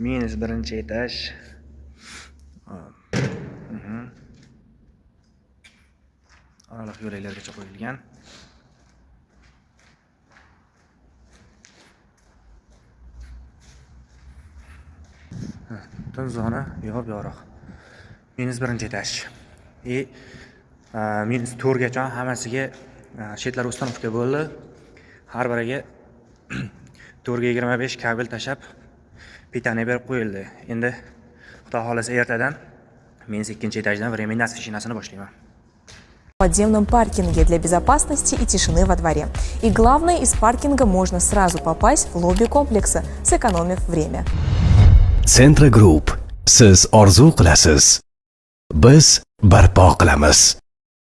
minus birinchi etaj. Oraliq yo'laklargacha qo'yilgan. Tun zona yop-yorug'. Minus birinchi etaj. Minus 4 gacha hammasiga shetlar ustanovka bo'ldi. Har biriga 4 ga 25 kabel tashab pitani berib qo'yildi. Endi xudo xolasa ertadan minus 2-etajdan временный освещениясini boshlayman. В подземном паркинге для безопасности и тишины во дворе. И главное, из паркинга можно сразу попасть в лобби комплекса, сэкономив время. Centra Group. Siz orzu qilasiz. Biz barpo qilamiz.